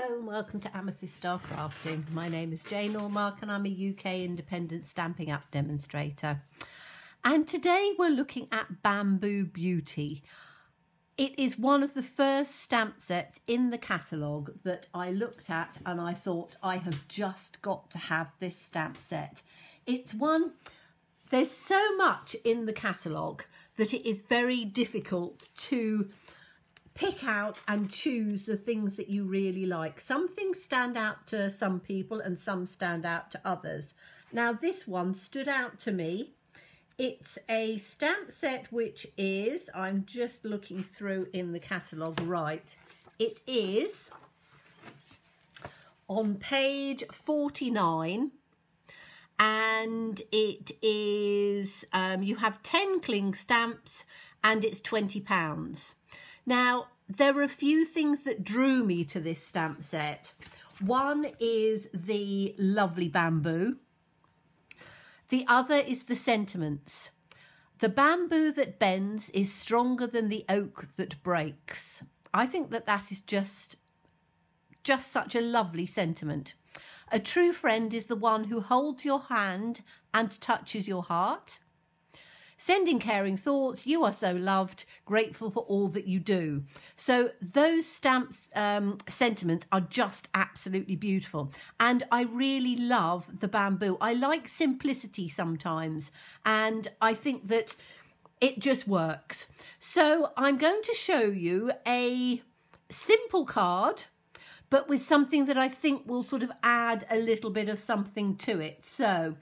Hello and welcome to Amethyst Star Crafting. My name is Jane Ormark and I'm a UK independent Stampin' Up demonstrator. And today we're looking at Bamboo Beauty. It is one of the first stamp sets in the catalogue that I looked at and I thought I have just got to have this stamp set. It's one, there's so much in the catalogue that it is very difficult to pick out and choose the things that you really like. Some things stand out to some people and some stand out to others. Now this one stood out to me. It's a stamp set which is, I'm just looking through in the catalogue, right, it is on page 49 and it is, you have 10 cling stamps and it's £20. Now, there are a few things that drew me to this stamp set. One is the lovely bamboo. The other is the sentiments. The bamboo that bends is stronger than the oak that breaks. I think that that is just such a lovely sentiment. A true friend is the one who holds your hand and touches your heart. Sending caring thoughts, you are so loved, grateful for all that you do. So those stamps, sentiments are just absolutely beautiful. And I really love the bamboo. I like simplicity sometimes. And I think that it just works. So I'm going to show you a simple card, but with something that I think will sort of add a little bit of something to it. So,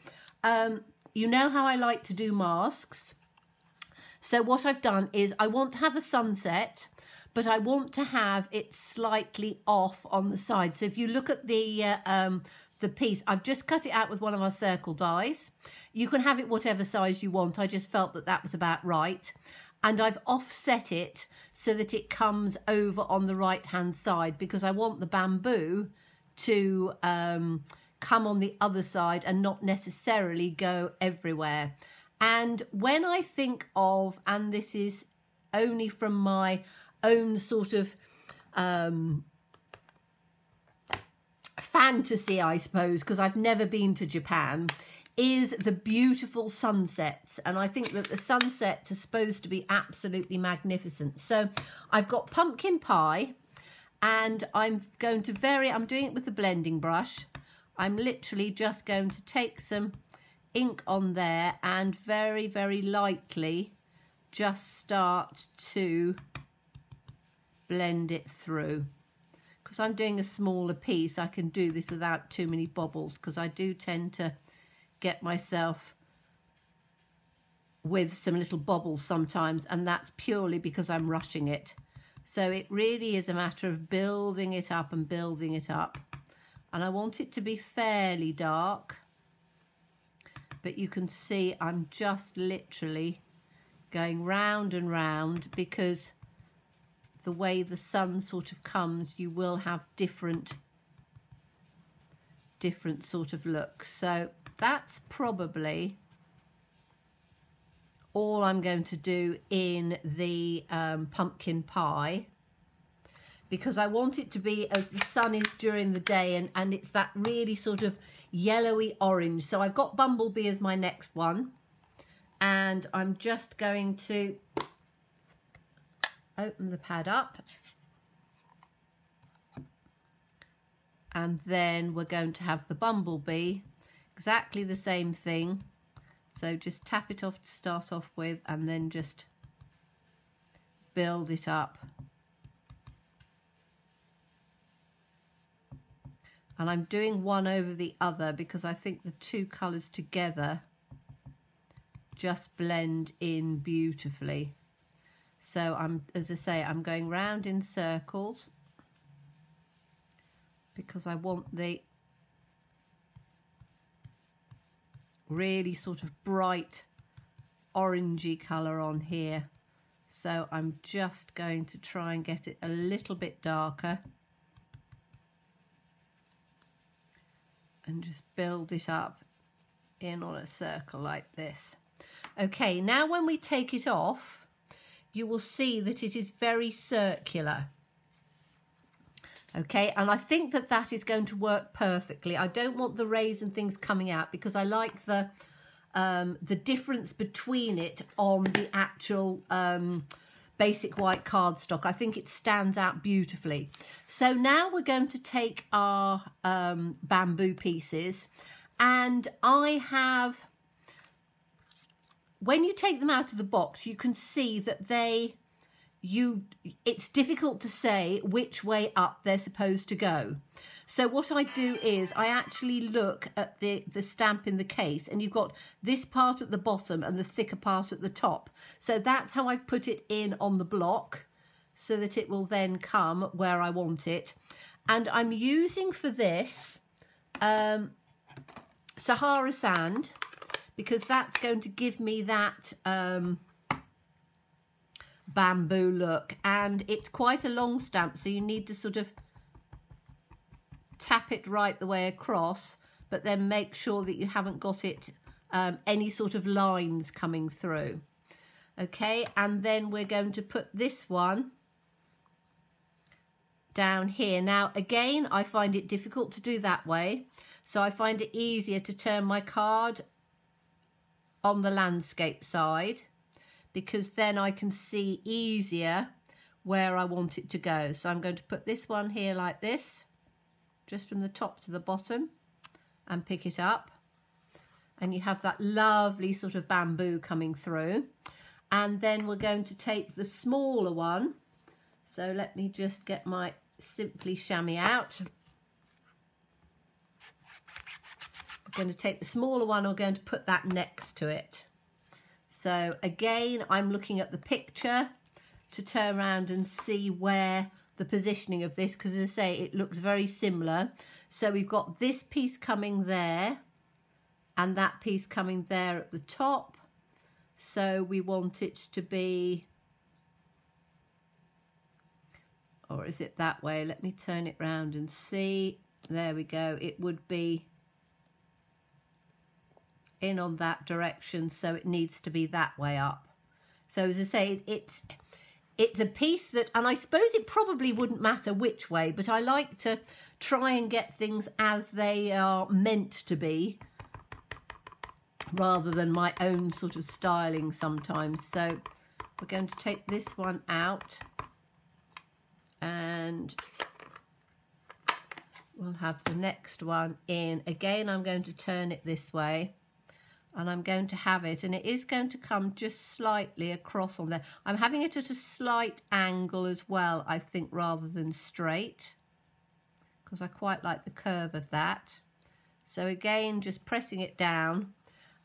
you know how I like to do masks. So what I've done is I want to have a sunset, but I want to have it slightly off on the side. So if you look at the piece, I've just cut it out with one of our circle dies. You can have it whatever size you want. I just felt that that was about right. And I've offset it so that it comes over on the right-hand side because I want the bamboo to come on the other side and not necessarily go everywhere. And when I think of, and this is only from my own sort of fantasy, I suppose, because I've never been to Japan, is the beautiful sunsets. And I think that the sunsets are supposed to be absolutely magnificent. So I've got pumpkin pie and I'm going to I'm doing it with the blending brush. I'm literally just going to take some ink on there and very, very lightly just start to blend it through. Because I'm doing a smaller piece, I can do this without too many bobbles because I do tend to get myself with some little bobbles sometimes, and that's purely because I'm rushing it. So it really is a matter of building it up and building it up. And I want it to be fairly dark, but you can see I'm just literally going round and round because the way the sun sort of comes, you will have different sort of looks. So that's probably all I'm going to do in the pumpkin pie, because I want it to be as the sun is during the day, and it's that really sort of yellowy orange. So I've got Bumble Bee as my next one, and I'm just going to open the pad up, and then we're going to have the Bumble Bee, exactly the same thing. So just tap it off to start off with and then just build it up. And I'm doing one over the other because I think the two colours together just blend in beautifully. So as I say, I'm going round in circles because I want the really sort of bright orangey colour on here. So I'm just going to try and get it a little bit darker and just build it up in on a circle like this. Okay, now when we take it off, you will see that it is very circular. Okay, and I think that that is going to work perfectly. I don't want the rays and things coming out because I like the difference between it on the actual basic white cardstock. I think it stands out beautifully. So now we're going to take our bamboo pieces, and I have, when you take them out of the box, you can see that it's difficult to say which way up they're supposed to go. So what I do is I actually look at the stamp in the case, and you've got this part at the bottom and the thicker part at the top. So that's how I've put it in on the block, so that it will then come where I want it. And I'm using for this Sahara sand, because that's going to give me that bamboo look, and it's quite a long stamp, so you need to sort of tap it right the way across, but then make sure that you haven't got it any sort of lines coming through. Okay, and then we're going to put this one down here. Now again, I find it difficult to do that way, so I find it easier to turn my card on the landscape side, because then I can see easier where I want it to go. So I'm going to put this one here like this, just from the top to the bottom, and pick it up. And you have that lovely sort of bamboo coming through. And then we're going to take the smaller one. So let me just get my Simply chamois out. We're going to take the smaller one, and we're going to put that next to it. So again, I'm looking at the picture to turn around and see where the positioning of this, because as I say, it looks very similar. So we've got this piece coming there and that piece coming there at the top. So we want it to be, or is it that way? Let me turn it round and see. There we go. It would be in on that direction, so it needs to be that way up. So as I say, it's a piece that, and I suppose it probably wouldn't matter which way, but I like to try and get things as they are meant to be, rather than my own sort of styling sometimes. So we're going to take this one out, and we'll have the next one in. Again, I'm going to turn it this way, and I'm going to have it, and it is going to come just slightly across on there. I'm having it at a slight angle as well, I think, rather than straight, because I quite like the curve of that. So again, just pressing it down,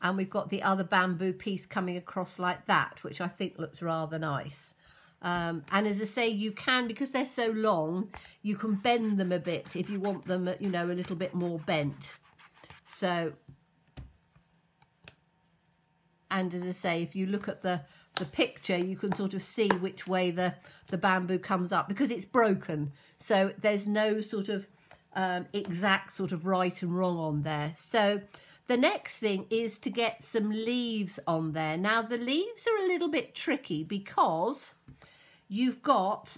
and we've got the other bamboo piece coming across like that, which I think looks rather nice. And as I say, you can, because they're so long, you can bend them a bit if you want them, you know, a little bit more bent. So, and as I say, if you look at the picture, you can sort of see which way the bamboo comes up, because it's broken. So there's no sort of exact sort of right and wrong on there. So the next thing is to get some leaves on there. Now the leaves are a little bit tricky, because you've got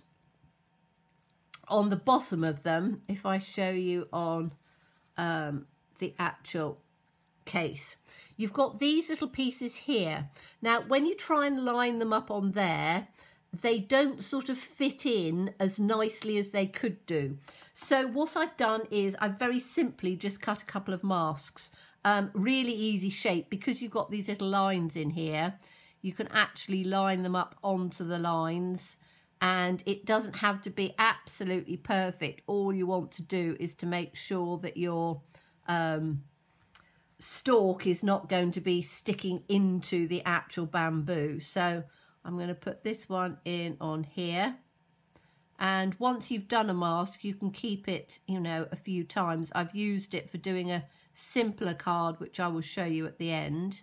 on the bottom of them, if I show you on the actual case, you've got these little pieces here. Now when you try and line them up on there, they don't sort of fit in as nicely as they could do. So what I've done is I've very simply just cut a couple of masks. Really easy shape, because you've got these little lines in here. You can actually line them up onto the lines, and it doesn't have to be absolutely perfect. All you want to do is to make sure that your stalk is not going to be sticking into the actual bamboo. So I'm going to put this one in on here, and once you've done a mask, you can keep it, you know, a few times. I've used it for doing a simpler card, which I will show you at the end,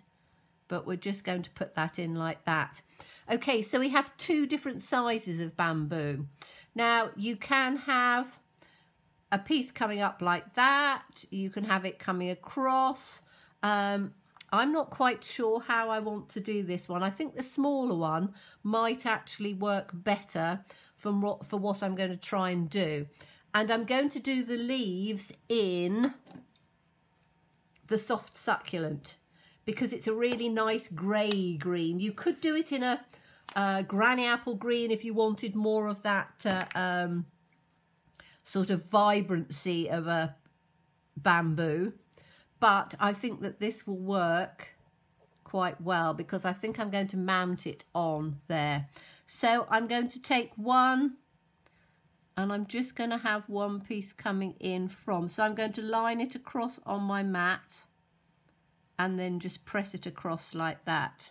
but we're just going to put that in like that. Okay, so we have two different sizes of bamboo. Now you can have a piece coming up like that, you can have it coming across. I'm not quite sure how I want to do this one. I think the smaller one might actually work better for what I'm going to try and do. And I'm going to do the leaves in the soft succulent because it's a really nice grey green. You could do it in a granny apple green if you wanted more of that sort of vibrancy of a bamboo, but I think that this will work quite well because I think I'm going to mount it on there. So I'm going to take one, and I'm just going to have one piece coming in from, so I'm going to line it across on my mat and then just press it across like that,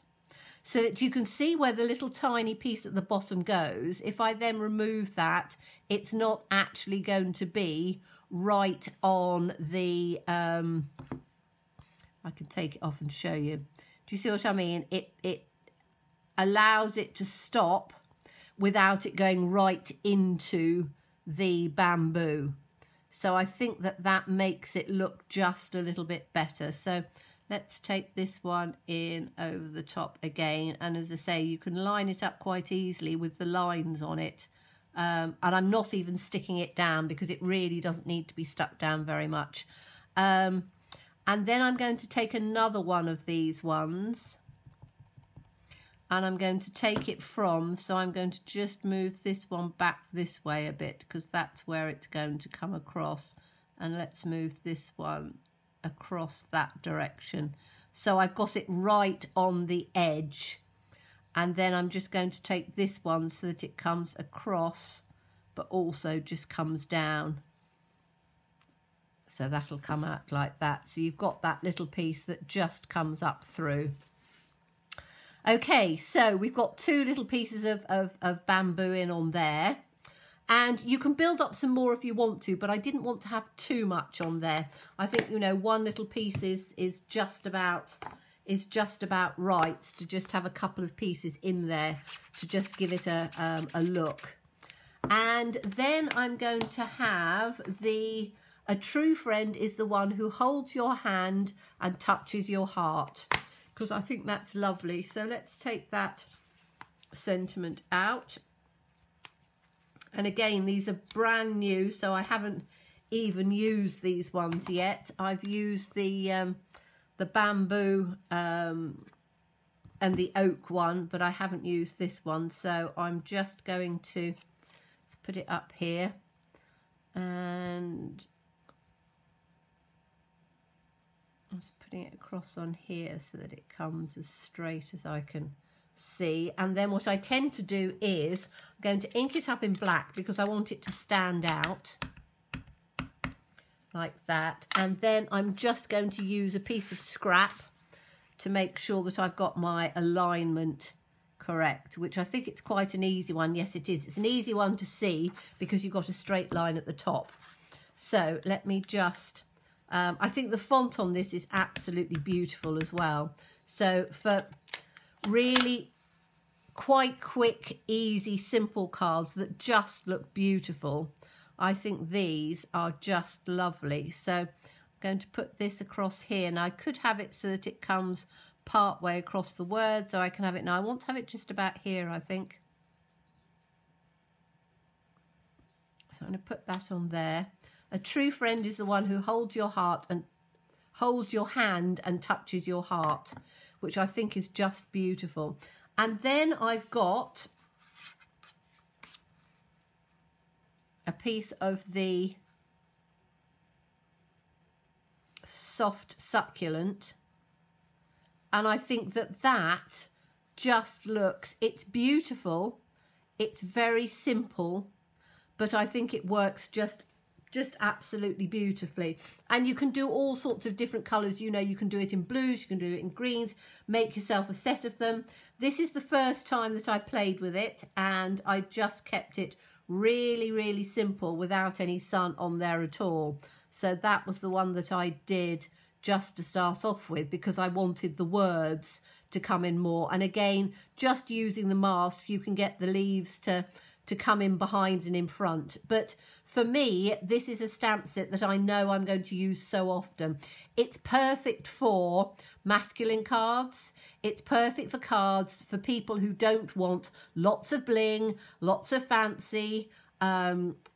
so that you can see where the little tiny piece at the bottom goes. If I then remove that, it's not actually going to be right on the, I can take it off and show you. Do you see what I mean? It allows it to stop without it going right into the bamboo. So I think that that makes it look just a little bit better. So let's take this one in over the top again. And as I say, you can line it up quite easily with the lines on it. And I'm not even sticking it down because it really doesn't need to be stuck down very much. And then I'm going to take another one of these ones, and I'm going to take it from, so I'm going to just move this one back this way a bit because that's where it's going to come across. And let's move this one across that direction. So I've got it right on the edge. And then I'm just going to take this one so that it comes across, but also just comes down. So that'll come out like that. So you've got that little piece that just comes up through. Okay, so we've got two little pieces of bamboo in on there. And you can build up some more if you want to, but I didn't want to have too much on there. I think, you know, one little piece is just about right to just have a couple of pieces in there to just give it a look. And then I'm going to have a true friend is the one who holds your hand and touches your heart, because I think that's lovely. So let's take that sentiment out. And again, these are brand new, so I haven't even used these ones yet. I've used the bamboo and the oak one, but I haven't used this one. So I'm just going to, let's put it up here, and I'm just putting it across on here so that it comes as straight as I can see. And then what I tend to do is I'm going to ink it up in black because I want it to stand out like that. And then I'm just going to use a piece of scrap to make sure that I've got my alignment correct, which I think it's quite an easy one. Yes, it is. It's an easy one to see because you've got a straight line at the top. So let me just, I think the font on this is absolutely beautiful as well. So for really quite quick, easy, simple cards that just look beautiful, I think these are just lovely. So I'm going to put this across here. Now I could have it so that it comes part way across the words, or I can have it, now I want to have it just about here, I think. So I'm going to put that on there. A true friend is the one who holds your heart and holds your hand and touches your heart, which I think is just beautiful. And then I've got a piece of the soft succulent, and I think that that just looks, it's beautiful, it's very simple, but I think it works just absolutely beautifully. And you can do all sorts of different colours. You know, you can do it in blues, you can do it in greens, make yourself a set of them. This is the first time that I played with it, and I just kept it really, really simple without any sun on there at all. So that was the one that I did just to start off with because I wanted the words to come in more. And again, just using the mask, you can get the leaves to come in behind and in front. But for me, this is a stamp set that I know I'm going to use so often. It's perfect for masculine cards. It's perfect for cards for people who don't want lots of bling, lots of fancy.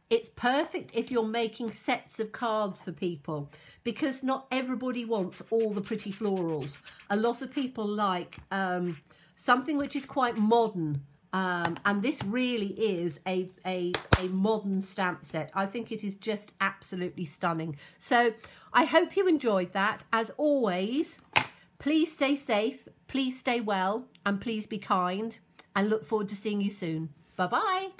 It's perfect if you're making sets of cards for people, because not everybody wants all the pretty florals. A lot of people like something which is quite modern, and this really is a modern stamp set. I think it is just absolutely stunning. So I hope you enjoyed that. As always, please stay safe, please stay well, and please be kind, and look forward to seeing you soon. Bye-bye.